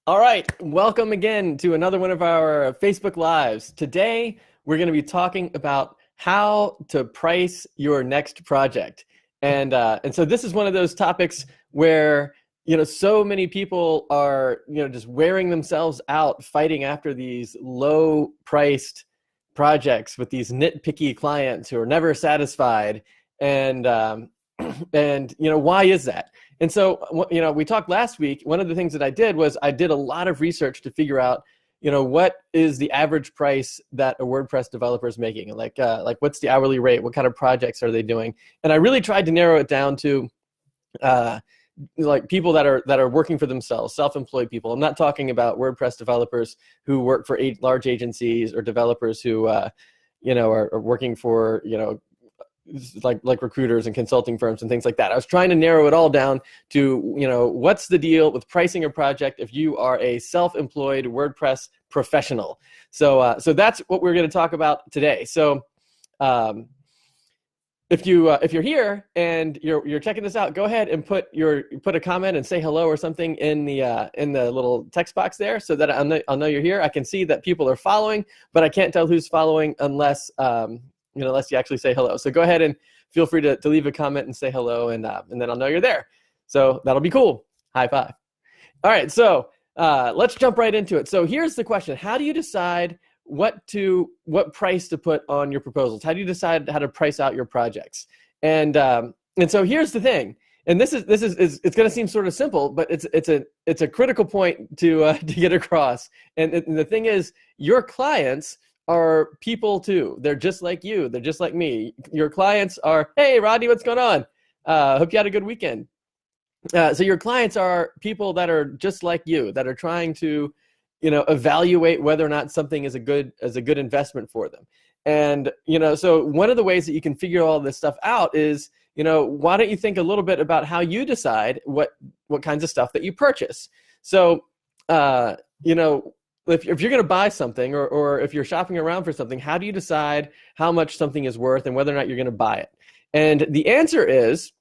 All right, welcome again to another one of our Facebook Lives. Today, we're going to be talking about how to price your next project. And so this is one of those topics where, so many people are, just wearing themselves out fighting after these low-priced projects with these nitpicky clients who are never satisfied. And why is that? And so, we talked last week. One of the things that I did was I did a lot of research to figure out, what is the average price that a WordPress developer is making? Like what's the hourly rate? What kind of projects are they doing? And I really tried to narrow it down to, like people that are working for themselves, self-employed people. I'm not talking about WordPress developers who work for large agencies or developers who, are working for, like recruiters and consulting firms and things like that. I was trying to narrow it all down to, what's the deal with pricing a project if you are a self-employed WordPress professional. So that's what we're going to talk about today. So if you're here and you're checking this out, go ahead and put a comment and say hello or something in the little text box there, so that I'll know you're here. I can see that people are following, but I can't tell who's following unless unless you actually say hello. So go ahead and feel free to leave a comment and say hello, and then I'll know you're there. So that'll be cool. High five. All right, so let's jump right into it. So here's the question: how do you decide what price to put on your proposals? How do you decide how to price out your projects? And so here's the thing. And this is it's going to seem sort of simple, but it's a critical point to get across. And the thing is, your clients are people too. They're just like you. They're just like me. Your clients are, hey, Rodney, what's going on? Hope you had a good weekend. So your clients are people that are just like you, that are trying to, evaluate whether or not something is a good investment for them. And, so one of the ways that you can figure all this stuff out is, why don't you think a little bit about how you decide what kinds of stuff that you purchase? So, if you're going to buy something, or if you're shopping around for something, how do you decide how much something is worth and whether or not you're going to buy it? And the answer is,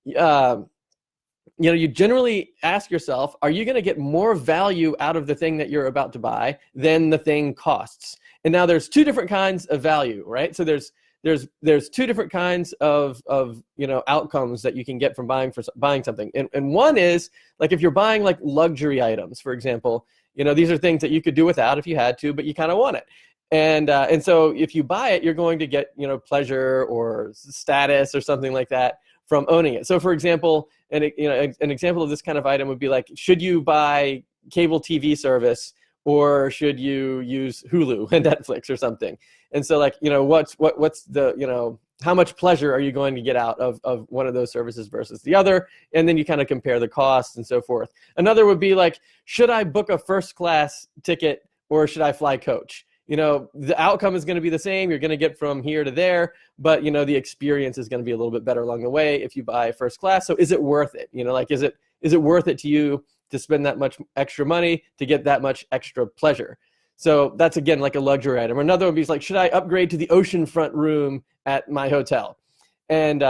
you generally ask yourself, are you going to get more value out of the thing that you're about to buy than the thing costs? And now there's two different kinds of value, right? So there's two different kinds of outcomes that you can get from buying something. And one is, like, if you're buying like luxury items, for example, these are things that you could do without if you had to, but you kind of want it. And so if you buy it, you're going to get, pleasure or status or something like that from owning it. So for example, an example of this kind of item would be like, should you buy cable TV service, or should you use Hulu and Netflix or something? And so, like, what's the, how much pleasure are you going to get out of one of those services versus the other? And then you kind of compare the costs and so forth. Another would be like, should I book a first class ticket or should I fly coach? The outcome is going to be the same. You're going to get from here to there, but, the experience is going to be a little bit better along the way if you buy first class. So is it worth it? Is it worth it to you to spend that much extra money to get that much extra pleasure? So that's, again, like a luxury item. Another would be like, should I upgrade to the oceanfront room at my hotel? And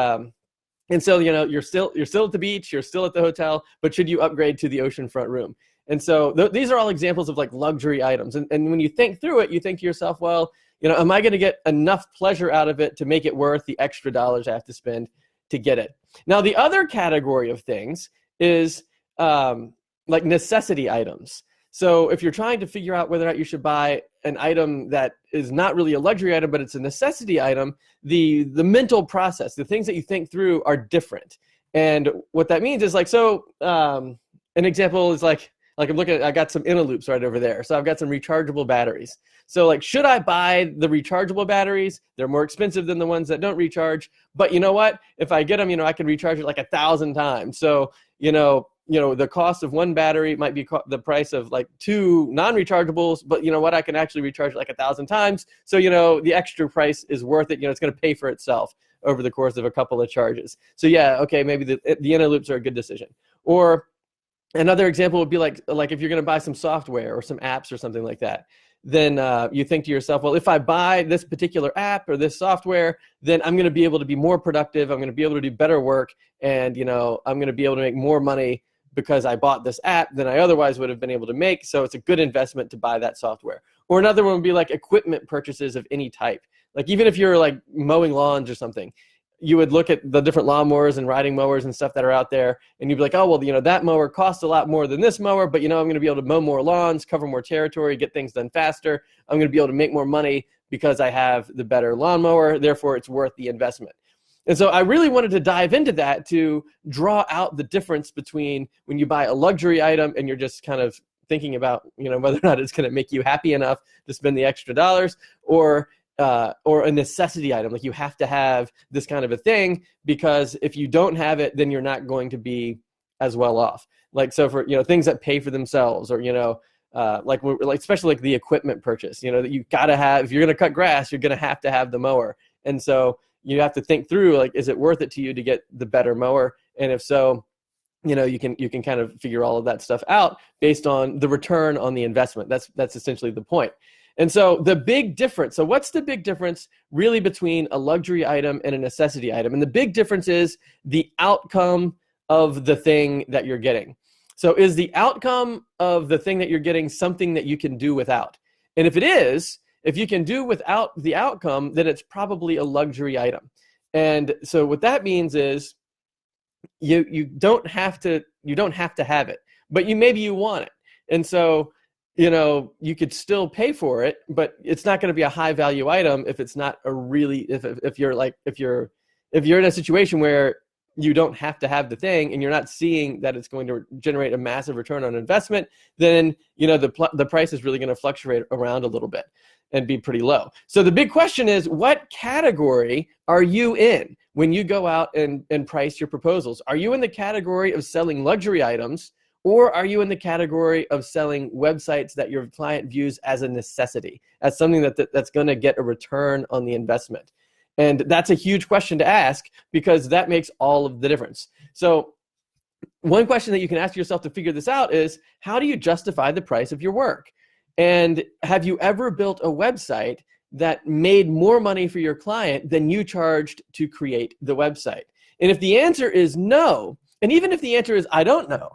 so, you're still at the beach, you're still at the hotel, but should you upgrade to the oceanfront room? And so these are all examples of like luxury items. And when you think through it, you think to yourself, well, am I going to get enough pleasure out of it to make it worth the extra dollars I have to spend to get it? Now, the other category of things is like necessity items. So if you're trying to figure out whether or not you should buy an item that is not really a luxury item, but it's a necessity item, the mental process, the things that you think through are different. And what that means is, like, so an example is like I'm looking at, I got some Inteloops right over there. So I've got some rechargeable batteries. So, like, should I buy the rechargeable batteries? They're more expensive than the ones that don't recharge. But you know what? If I get them, I can recharge it like 1,000 times. So, the cost of one battery might be the price of like 2 non-rechargeables, but you know what? I can actually recharge it like 1,000 times. So, the extra price is worth it. It's going to pay for itself over the course of a couple of charges. So yeah, okay, maybe the Inteloops are a good decision. Or another example would be like if you're going to buy some software or some apps or something like that, then you think to yourself, well, if I buy this particular app or this software, then I'm going to be able to be more productive. I'm going to be able to do better work, and I'm going to be able to make more money because I bought this app than I otherwise would have been able to make. So it's a good investment to buy that software. Or another one would be like equipment purchases of any type. Like even if you're like mowing lawns or something, you would look at the different lawnmowers and riding mowers and stuff that are out there, and you'd be like, oh, well, that mower costs a lot more than this mower, but I'm going to be able to mow more lawns, cover more territory, get things done faster. I'm going to be able to make more money because I have the better lawnmower. Therefore, it's worth the investment. And so I really wanted to dive into that to draw out the difference between when you buy a luxury item and you're just kind of thinking about, whether or not it's going to make you happy enough to spend the extra dollars, or a necessity item. Like you have to have this kind of a thing, because if you don't have it, then you're not going to be as well off. Like, so for, things that pay for themselves, or, like especially like the equipment purchase, that you got to have, if you're going to cut grass, you're going to have the mower. And so you have to think through, like, is it worth it to you to get the better mower? And if so, you can kind of figure all of that stuff out based on the return on the investment. That's essentially the point. And so the big difference, so what's the big difference really between a luxury item and a necessity item? And the big difference is the outcome of the thing that you're getting. So is the outcome of the thing that you're getting something that you can do without? And if it is, if you can do without the outcome, then it's probably a luxury item. And so what that means is you don't have to have it, but maybe you want it. And so you could still pay for it, but it's not going to be a high value item if it's not a really, if you're in a situation where you don't have to have the thing and you're not seeing that it's going to generate a massive return on investment, then the price is really going to fluctuate around a little bit and be pretty low. So the big question is, what category are you in when you go out and price your proposals? Are you in the category of selling luxury items, or are you in the category of selling websites that your client views as a necessity, as something that's going to get a return on the investment? And that's a huge question to ask, because that makes all of the difference. So one question that you can ask yourself to figure this out is, how do you justify the price of your work? And have you ever built a website that made more money for your client than you charged to create the website? And if the answer is no, and even if the answer is I don't know,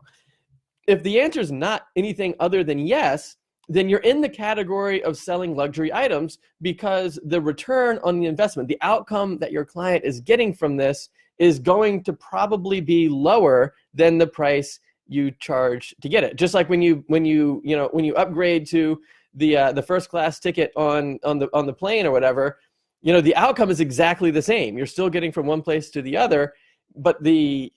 if the answer is not anything other than yes, then you're in the category of selling luxury items, because the return on the investment, the outcome that your client is getting from this, is going to probably be lower than the price you charge to get it. Just like when you upgrade to the first class ticket on the plane or whatever, the outcome is exactly the same. You're still getting from one place to the other, but the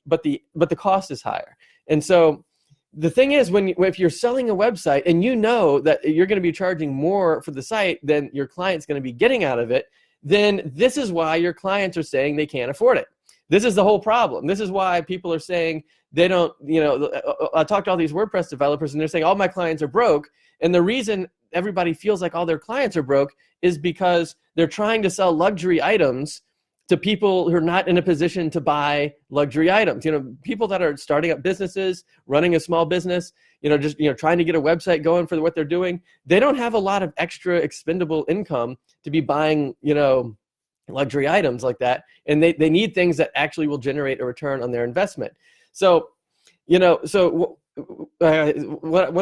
cost is higher. And so the thing is, if you're selling a website and you know that you're going to be charging more for the site than your client's going to be getting out of it, then this is why your clients are saying they can't afford it. This is the whole problem. This is why people are saying they don't, I talked to all these WordPress developers and they're saying all my clients are broke. And the reason everybody feels like all their clients are broke is because they're trying to sell luxury items to people who are not in a position to buy luxury items. People that are starting up businesses, running a small business, just trying to get a website going for what they're doing. They don't have a lot of extra expendable income to be buying, luxury items like that. And they need things that actually will generate a return on their investment. So, one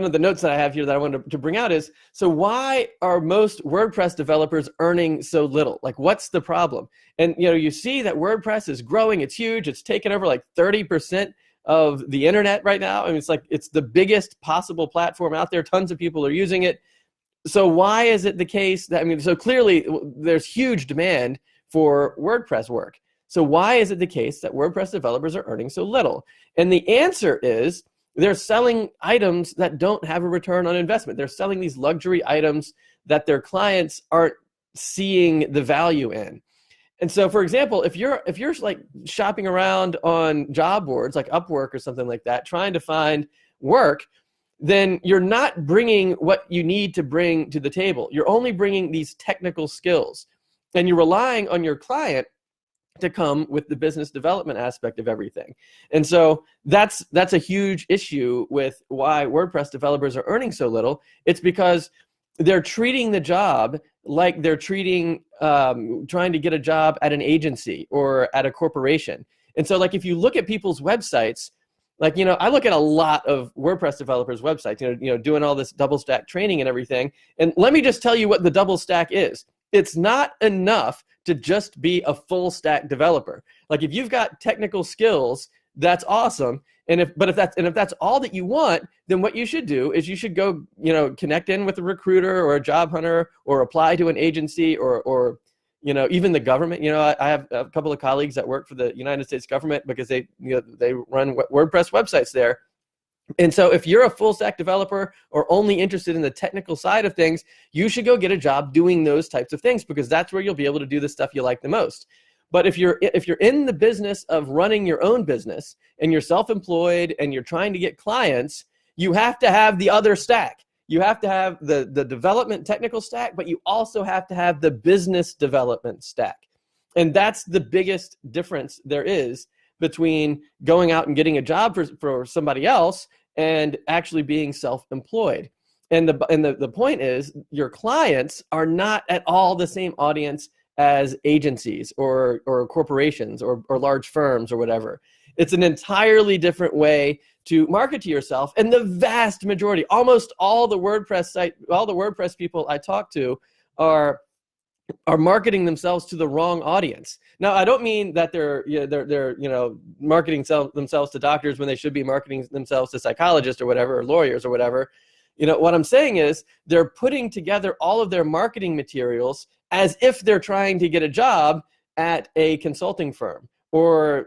of the notes that I have here that I wanted to bring out is, so why are most WordPress developers earning so little? Like, what's the problem? And, you see that WordPress is growing. It's huge. It's taken over like 30% of the internet right now. I mean, it's the biggest possible platform out there. Tons of people are using it. So why is it the case that, so clearly there's huge demand for WordPress work. So why is it the case that WordPress developers are earning so little? And the answer is, they're selling items that don't have a return on investment. They're selling these luxury items that their clients aren't seeing the value in. And so, for example, if you're like shopping around on job boards like Upwork or something like that, trying to find work, then you're not bringing what you need to bring to the table. You're only bringing these technical skills, and you're relying on your client to come with the business development aspect of everything. And so that's a huge issue with why WordPress developers are earning so little. It's because they're treating the job like they're treating trying to get a job at an agency or at a corporation. And so, like, if you look at people's websites, Like, I look at a lot of WordPress developers' websites, doing all this DoubleStack training and everything. And let me just tell you what the DoubleStack is. It's not enough to just be a full stack developer. Like, if you've got technical skills, that's awesome. If that's all that you want, then what you should do is you should go, connect in with a recruiter or a job hunter, or apply to an agency, or even the government. I have a couple of colleagues that work for the United States government because they run WordPress websites there. And so if you're a full stack developer or only interested in the technical side of things, you should go get a job doing those types of things, because that's where you'll be able to do the stuff you like the most. But if you're in the business of running your own business and you're self-employed and you're trying to get clients, you have to have the other stack. You have to have the development technical stack, but you also have to have the business development stack. And that's the biggest difference there is between going out and getting a job for somebody else and actually being self-employed. And the point is, your clients are not at all the same audience as agencies or corporations or large firms or whatever. It's an entirely different way to market to yourself. And the vast majority, almost all the WordPress people I talk to are marketing themselves to the wrong audience. Now, I don't mean that they're marketing themselves to doctors when they should be marketing themselves to psychologists or whatever, or lawyers or whatever. What I'm saying is they're putting together all of their marketing materials as if they're trying to get a job at a consulting firm, or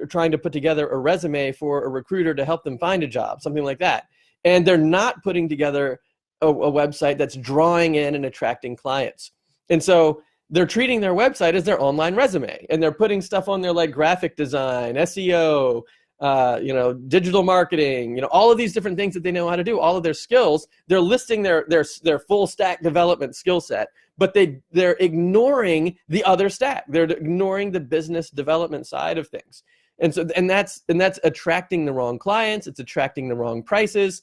trying to put together a resume for a recruiter to help them find a job, something like that. And they're not putting together a website that's drawing in and attracting clients. And so they're treating their website as their online resume, and they're putting stuff on there like graphic design, SEO, digital marketing, all of these different things that they know how to do, all of their skills. They're listing their full stack development skill set, but they're ignoring the other stack. They're ignoring the business development side of things. And that's attracting the wrong clients. It's attracting the wrong prices.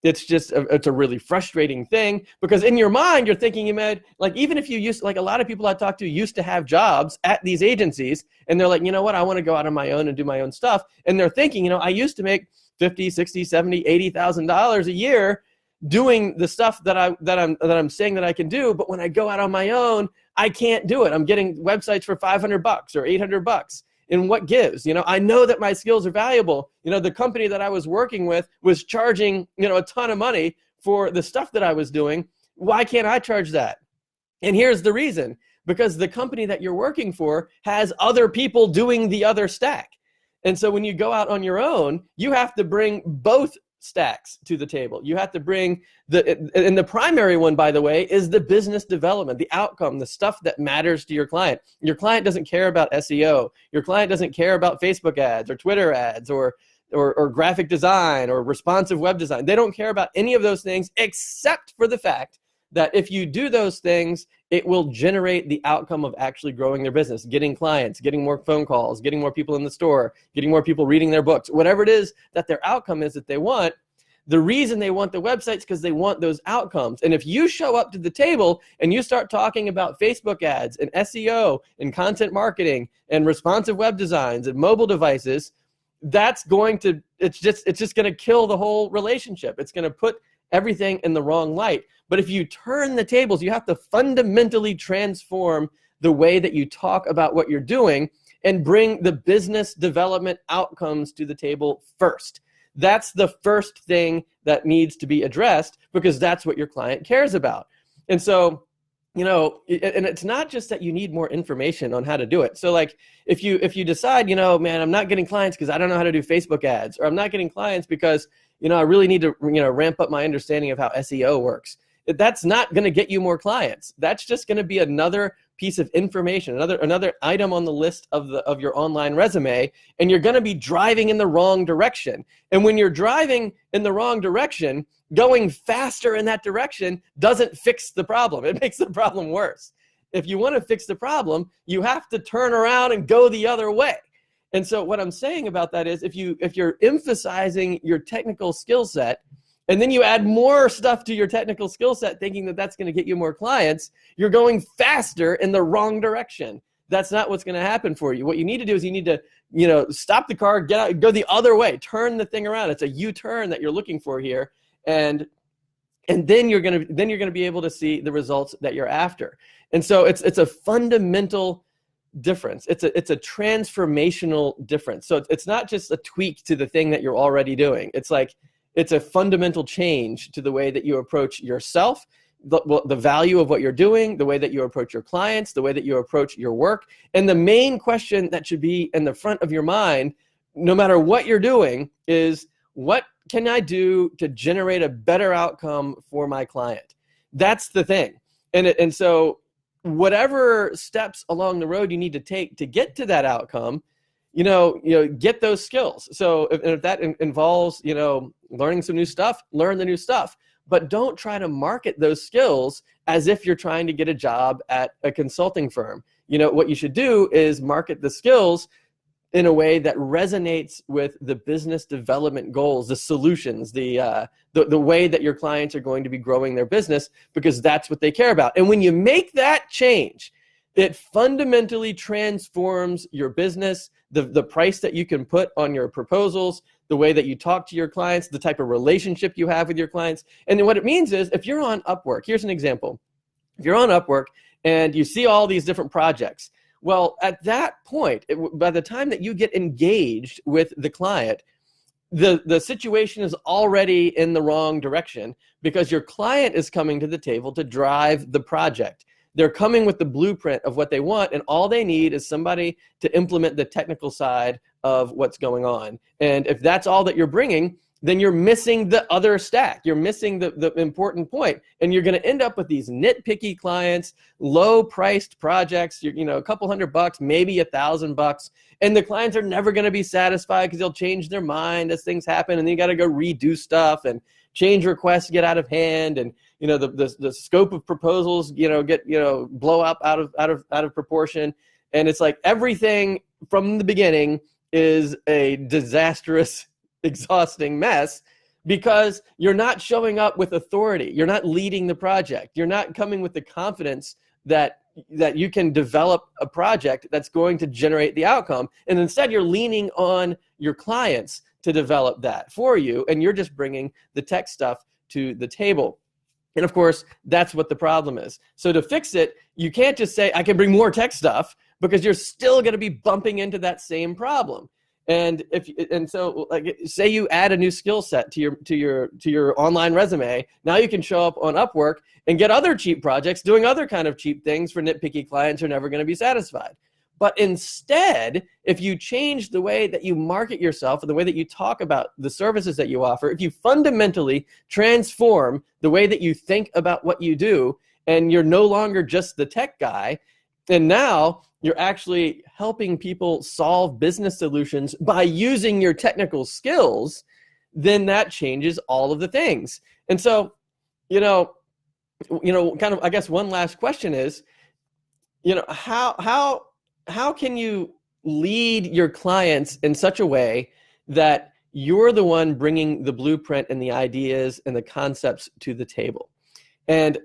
It's a really frustrating thing, because in your mind you're thinking, like, even if you used, like, a lot of people I talk to used to have jobs at these agencies, and they're like, you know what, I want to go out on my own and do my own stuff. And they're thinking, I used to make $50, $60, $70, $80,000 a year doing the stuff that I'm saying that I can do, but when I go out on my own, I can't do it. I'm getting websites for $500 or $800. And what gives? I know that my skills are valuable. The company that I was working with was charging, a ton of money for the stuff that I was doing. Why can't I charge that? And here's the reason: because the company that you're working for has other people doing the other stack. And so when you go out on your own, you have to bring both stacks to the table. You have to bring and the primary one, by the way, is the business development, the outcome, the stuff that matters to your client. Your client doesn't care about SEO. Your client doesn't care about Facebook ads or Twitter ads or graphic design or responsive web design. They don't care about any of those things, except for the fact that if you do those things, it will generate the outcome of actually growing their business, getting clients, getting more phone calls, getting more people in the store, getting more people reading their books, whatever it is that their outcome is that they want. The reason they want the websites is because they want those outcomes. And if you show up to the table and you start talking about Facebook ads and SEO and content marketing and responsive web designs and mobile devices, it's just going to kill the whole relationship. It's going to put everything in the wrong light. But if you turn the tables, you have to fundamentally transform the way that you talk about what you're doing and bring the business development outcomes to the table first. That's the first thing that needs to be addressed, because that's what your client cares about. And so, and it's not just that you need more information on how to do it. So like, if you decide, man, I'm not getting clients because I don't know how to do Facebook ads, or I'm not getting clients because, I really need to, ramp up my understanding of how SEO works. That's not going to get you more clients. That's just going to be another piece of information, another item on the list of your online resume, and you're going to be driving in the wrong direction. And when you're driving in the wrong direction, going faster in that direction doesn't fix the problem. It makes the problem worse. If you want to fix the problem, you have to turn around and go the other way. And so what I'm saying about that is, if you're emphasizing your technical skill set, and then you add more stuff to your technical skill set thinking that that's going to get you more clients, you're going faster in the wrong direction. that's not what's going to happen for you. What you need to do is you need to, stop the car, get out, go the other way, turn the thing around. It's a U-turn that you're looking for here. And then you're going to be able to see the results that you're after. And so it's a fundamental difference. It's a transformational difference. So it's not just a tweak to the thing that you're already doing. It's a fundamental change to the way that you approach yourself, the value of what you're doing, the way that you approach your clients, the way that you approach your work. And the main question that should be in the front of your mind, no matter what you're doing, is what can I do to generate a better outcome for my client? That's the thing. And so whatever steps along the road you need to take to get to that outcome, get those skills. So if that involves, learning some new stuff, learn the new stuff. But don't try to market those skills as if you're trying to get a job at a consulting firm. What you should do is market the skills in a way that resonates with the business development goals, the solutions, the way that your clients are going to be growing their business, because that's what they care about. And when you make that change, it fundamentally transforms your business, the price that you can put on your proposals, the way that you talk to your clients, the type of relationship you have with your clients. And then what it means is, if you're on Upwork, here's an example. If you're on Upwork and you see all these different projects, well, at that point, by the time that you get engaged with the client, the situation is already in the wrong direction, because your client is coming to the table to drive the project. They're coming with the blueprint of what they want, and all they need is somebody to implement the technical side of what's going on. And if that's all that you're bringing, then you're missing the other stack. You're missing the important point. And you're going to end up with these nitpicky clients, low-priced projects, a couple $100, maybe $1,000. And the clients are never going to be satisfied because they'll change their mind as things happen. And then you got to go redo stuff, and change requests get out of hand. And the scope of proposals blow up out of proportion. And it's like everything from the beginning is a disastrous, exhausting mess, because you're not showing up with authority. You're not leading the project. You're not coming with the confidence that you can develop a project that's going to generate the outcome. And instead, you're leaning on your clients to develop that for you, and you're just bringing the tech stuff to the table. And of course, that's what the problem is. So to fix it, you can't just say, I can bring more tech stuff, because you're still going to be bumping into that same problem. And so say you add a new skill set to your online resume, now you can show up on Upwork and get other cheap projects doing other kind of cheap things for nitpicky clients who are never going to be satisfied. But instead, if you change the way that you market yourself and the way that you talk about the services that you offer, if you fundamentally transform the way that you think about what you do, and you're no longer just the tech guy, and now you're actually helping people solve business solutions by using your technical skills, then that changes all of the things. And so, kind of, I guess one last question is, how can you lead your clients in such a way that you're the one bringing the blueprint and the ideas and the concepts to the table? And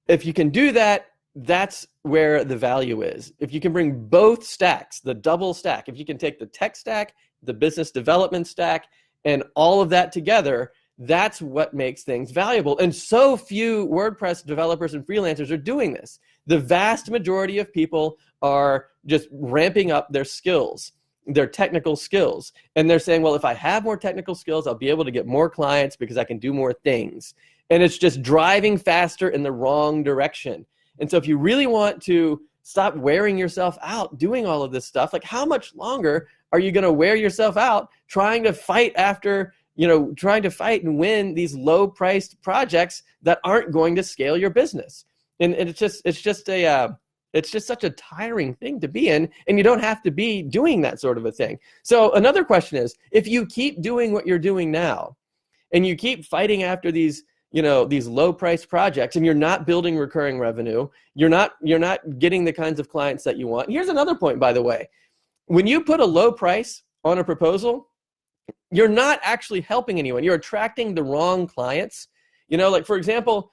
if you can do that, that's where the value is. If you can bring both stacks, the double stack, if you can take the tech stack, the business development stack, and all of that together, that's what makes things valuable. And so few WordPress developers and freelancers are doing this. The vast majority of people are just ramping up their skills, their technical skills. And they're saying, well, if I have more technical skills, I'll be able to get more clients because I can do more things. And it's just driving faster in the wrong direction. And so if you really want to stop wearing yourself out doing all of this stuff, like how much longer are you going to wear yourself out trying to fight and win these low-priced projects that aren't going to scale your business? And it's just such a tiring thing to be in, and you don't have to be doing that sort of a thing. So another question is, if you keep doing what you're doing now, and you keep fighting after these low-priced projects, and you're not building recurring revenue, you're not getting the kinds of clients that you want. And here's another point, by the way. When you put a low price on a proposal, you're not actually helping anyone. You're attracting the wrong clients. Like, for example,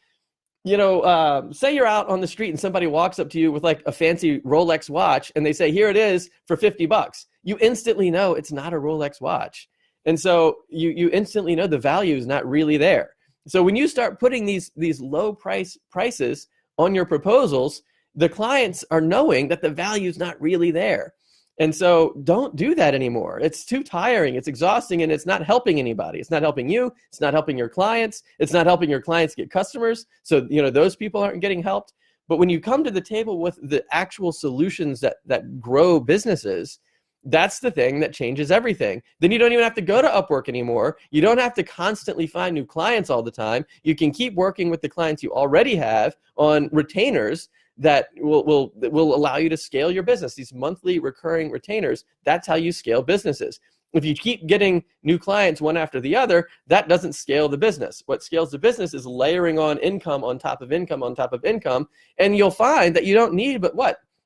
say you're out on the street and somebody walks up to you with like a fancy Rolex watch and they say, here it is for $50. You instantly know it's not a Rolex watch. And so you instantly know the value is not really there. So when you start putting these low prices on your proposals, the clients are knowing that the value is not really there. And so don't do that anymore. It's too tiring. It's exhausting, and it's not helping anybody. It's not helping you. It's not helping your clients. It's not helping your clients get customers. So, those people aren't getting helped. But when you come to the table with the actual solutions that grow businesses, that's the thing that changes everything. Then you don't even have to go to Upwork anymore. You don't have to constantly find new clients all the time. You can keep working with the clients you already have on retainers that will allow you to scale your business. These monthly recurring retainers, that's how you scale businesses. If you keep getting new clients one after the other, that doesn't scale the business. What scales the business is layering on income on top of income on top of income. And you'll find that you don't need but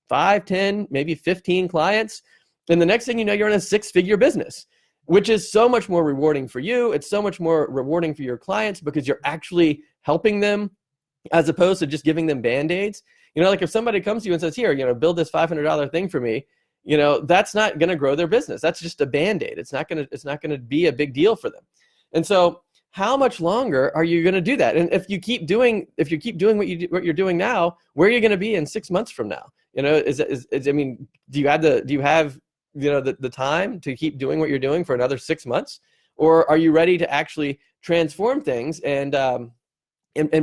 5, 10, maybe 15 clients. And the next thing you know, you're in a 6-figure business, which is so much more rewarding for you. It's so much more rewarding for your clients because you're actually helping them as opposed to just giving them Band-Aids. Like if somebody comes to you and says, here, build this $500 thing for me, that's not going to grow their business. That's just a Band-Aid. It's not going to be a big deal for them. And so how much longer are you going to do that? And if you keep doing what you're doing now, where are you going to be in 6 months from now? Do you have the time to keep doing what you're doing for another 6 months? Or are you ready to actually transform things and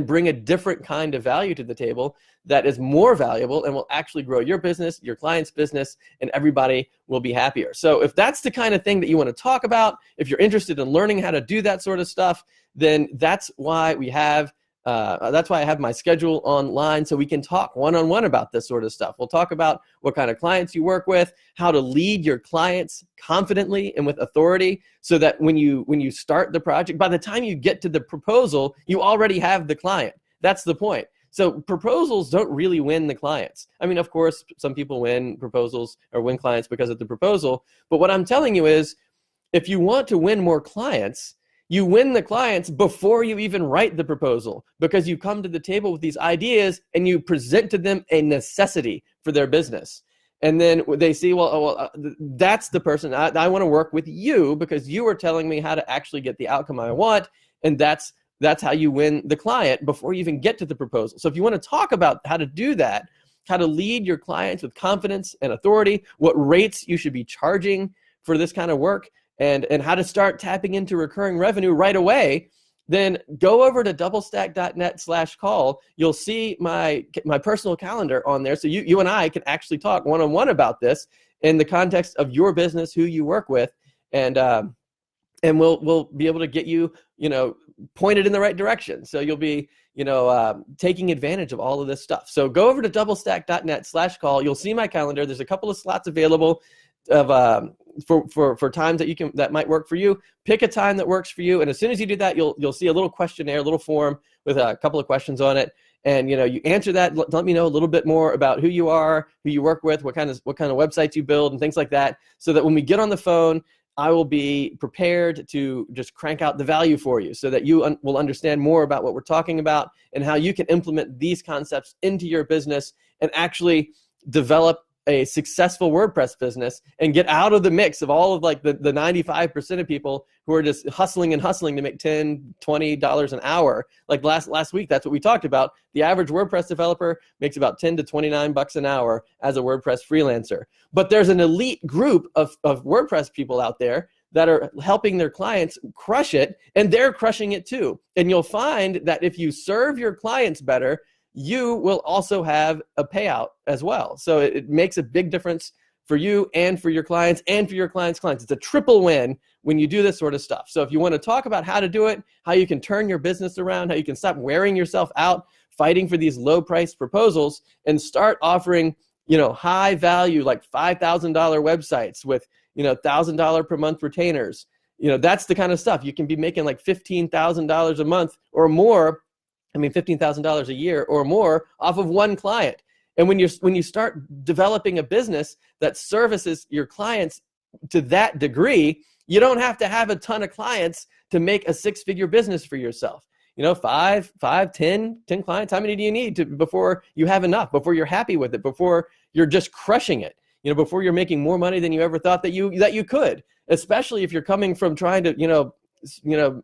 bring a different kind of value to the table that is more valuable and will actually grow your business, your client's business, and everybody will be happier. So if that's the kind of thing that you want to talk about, if you're interested in learning how to do that sort of stuff, then that's why I have my schedule online, so we can talk one-on-one about this sort of stuff. We'll talk about what kind of clients you work with, how to lead your clients confidently and with authority, so that when you start the project, by the time you get to the proposal, you already have the client. That's the point. So proposals don't really win the clients. Of course, some people win proposals or win clients because of the proposal. But what I'm telling you is, if you want to win more clients, you win the clients before you even write the proposal, because you come to the table with these ideas and you present to them a necessity for their business. And then they see, that's the person. I want to work with you because you are telling me how to actually get the outcome I want. And that's how you win the client before you even get to the proposal. So if you want to talk about how to do that, how to lead your clients with confidence and authority, what rates you should be charging for this kind of work, and how to start tapping into recurring revenue right away, then go over to doublestack.net/call. You'll see my personal calendar on there. So you and I can actually talk one-on-one about this in the context of your business, who you work with, and we'll be able to get you, pointed in the right direction. So you'll be, taking advantage of all of this stuff. So go over to doublestack.net/call. You'll see my calendar. There's a couple of slots available of for times that might work for you. Pick a time that works for you, and as soon as you do that, you'll see a little questionnaire, a little form with a couple of questions on it. And you answer that. Let me know a little bit more about who you are, who you work with, what kind of websites you build, and things like that, so that when we get on the phone, I will be prepared to just crank out the value for you, so that you will understand more about what we're talking about and how you can implement these concepts into your business and actually develop a successful WordPress business and get out of the mix of all of the 95% of people who are just hustling to make $10, $20 an hour. Like last week, that's what we talked about. The average WordPress developer makes about $10 to $29 an hour as a WordPress freelancer. But there's an elite group of WordPress people out there that are helping their clients crush it, and they're crushing it too. And you'll find that if you serve your clients better, you will also have a payout as well. So it makes a big difference for you and for your clients and for your clients' clients. It's a triple win when you do this sort of stuff. So if you want to talk about how to do it, how you can turn your business around, how you can stop wearing yourself out fighting for these low-priced proposals and start offering, high value, like $5,000 websites with, $1,000 per month retainers, that's the kind of stuff. You can be making like $15,000 a month or more. $15,000 a year or more off of one client. And when you start developing a business that services your clients to that degree, you don't have to have a ton of clients to make a 6-figure business for yourself. 5, 10 clients? How many do you need before you have enough, before you're happy with it, before you're just crushing it, before you're making more money than you ever thought that you could, especially if you're coming from trying to,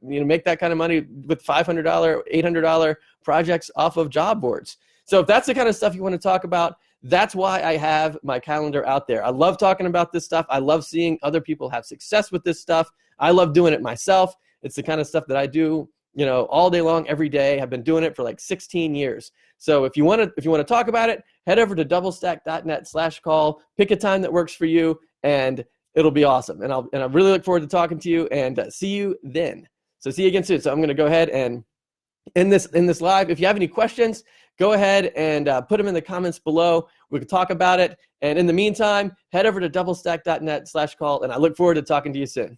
make that kind of money with $500, $800 projects off of job boards. So if that's the kind of stuff you want to talk about, that's why I have my calendar out there. I love talking about this stuff. I love seeing other people have success with this stuff. I love doing it myself. It's the kind of stuff that I do, all day long, every day. I've been doing it for like 16 years. So if you want to talk about it, head over to doublestack.net/call, pick a time that works for you, and it'll be awesome. And I really look forward to talking to you, and see you then. So see you again soon. So I'm going to go ahead and in this live. If you have any questions, go ahead and put them in the comments below. We can talk about it. And in the meantime, head over to doublestack.net/call, and I look forward to talking to you soon.